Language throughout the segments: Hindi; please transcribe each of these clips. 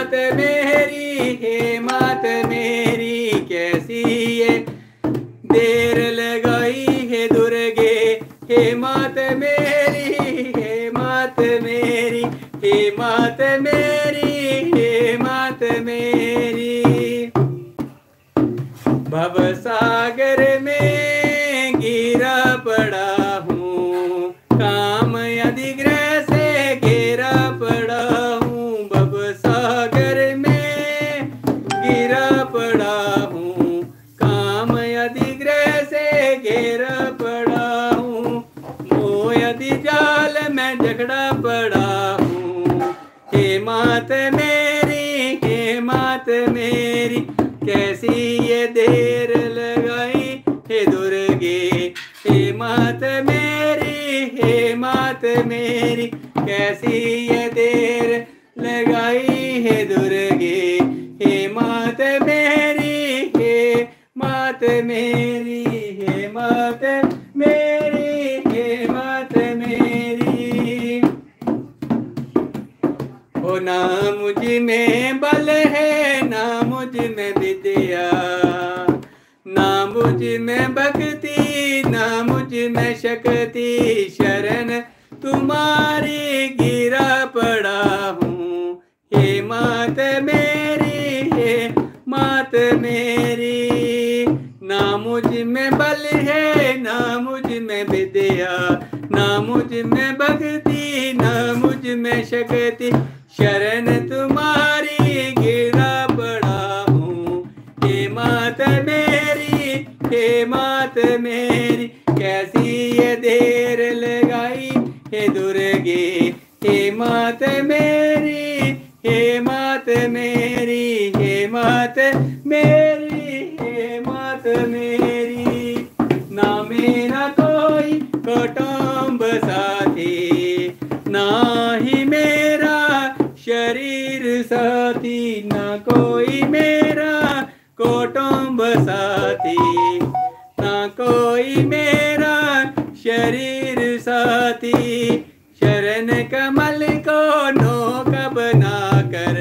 मात मेरी, हे मात मेरी, कैसी ये देर लगाई है दुर्गे। हे मात मेरी, हे मात मेरी, हे मात मेरी, हे मात मेरी। भवसागर में गिरा पड़ा हूँ, काम अधिग्रह से घेरा पड़ा हूँ। भवसागर में गिरा पड़ा हूँ, काम अधिग्रह से घेरा पड़ा हूँ। मोह यदि जाल में जकड़ा पड़ा हूँ। हे मात मेरी, हे मात मेरी, कैसी ये देर लगाई हे दुर्गे। हे मात मेरी, हे मात मेरी, कैसी ये देर लगाई है दुर्गे। हे मात मेरी, हे मात मेरी, हे मात मेरी, हे मात मेरी। ओ ना मुझ में बल है, ना मुझ में विद्या, ना मुझ में भक्ति, ना मुझ में शक्ति। शरण तुम्हारी गिरा पड़ा हूँ। हे मात मेरी, हे मात मेरी, ना मुझ में बल है, ना मुझ में विद्या, ना मुझ में भक्ति, ना मुझ में शक्ति। शरण तुम्हारी गिरा पड़ा हूँ। हे मात मेरी, हे मात मेरी, कैसी ये देर लगाई हे दुर्गे। हे मात मेरी, हे मात मेरी, हे मात मेरी, हे मात मेरी। ना मेरा कोई कुटुंब साथी, ना ही मेरा शरीर साथी, ना कोई मेरा कुटुंब साथी, ना कोई मेरा शरीर साथी। शरण कमल को नोक बना कर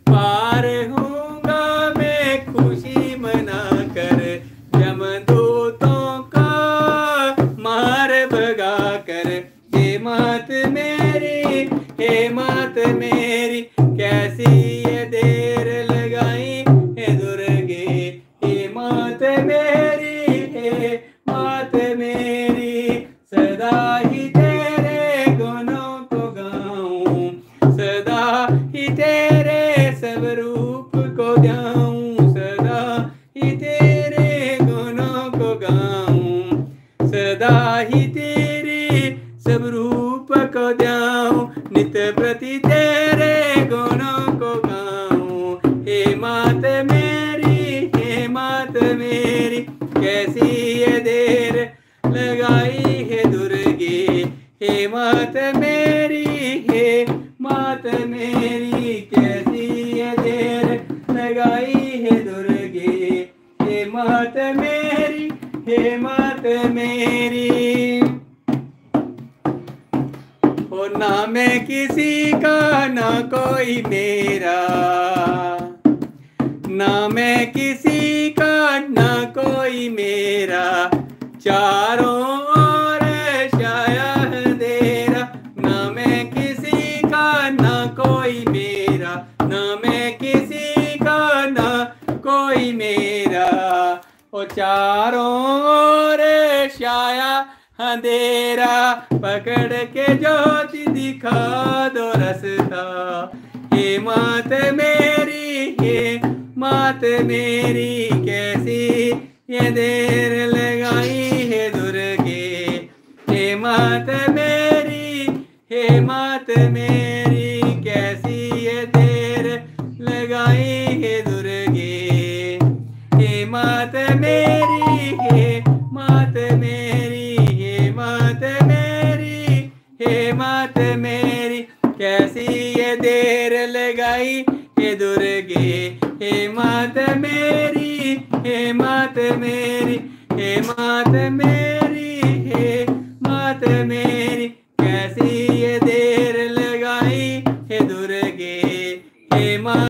पार हूँगा मैं खुशी मना कर। यमदूतों का मार भगा कर। हे मात मेरी, हे मात मेरी, कैसी ये देर लगाई हे दुर्गे। हे मात मेरी, हे मात मेरी, सदा ही तेरे गुणों को गाऊं, सदा ही तेरे सब रूप को ध्याऊं, सदा ही तेरे गुणों को गाऊं, सदा ही तेरे सब रूप को ध्याऊं। नित प्रति तेरे गुणों को गाऊं। हे मात मेरी, हे मात मेरी, कैसी ये देर लगाई है दुर्गे। हे मात मेरी, हे मात मेरी, कैसी ये देर लगाई है दुर्गे। हे मात मेरी, हे मात मेरी। हो ना मैं किसी का, ना कोई मेरा, ना मैं किसी का, ना कोई मेरा। चारों ओर छाया अंधेरा, ना मैं किसी का, ना कोई मेरा, ना मैं किसी का, ना कोई मेरा। ओ चारों ओर छाया अंधेरा, पकड़ के ज्योति दिखा दो रास्ता। हे मात मेरी, हे मात मेरी, कैसी ये देर लगाई है दुर्गे। हे मात मेरी, हे मात मेरी, कैसी ये देर लगाई है दुर्गे। हे मात मेरी, हे मात मेरी, हे मात मेरी, हे मात मेरी, कैसी ये देर लगाई हे दुर्गे। हे मात मेरी, हे मात मेरी, हे मात मेरी, हे मात मेरी, कैसी ये देर लगाई हे दुर्गे। हे मात